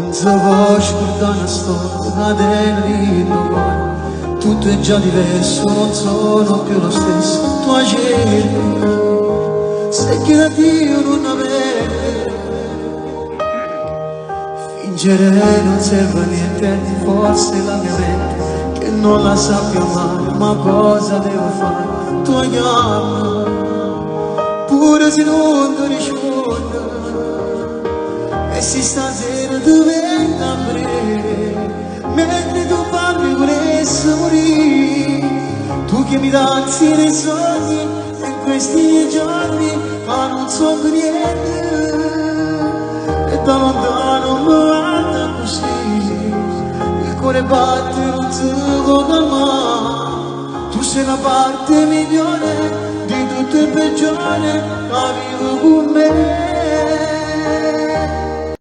Non so voce porta una storia, cadena di dolore. Tutto è già diverso, non sono più lo stesso. Tu agiri, se che da Dio non avere. Fingere non serve a niente, forse la mia mente che non la sappia mai, ma cosa devo fare? Tu chiama, pure se non ti risponde. E se stasera diventa breve, mentre tu parli vorresti morire. Tu che mi danzi nei sogni, e in questi giorni, ma non so più niente. E da lontano mi guarda così, il cuore batte non si può calmare. Tu sei la parte migliore di tutto il peggiore, ma vivo con me.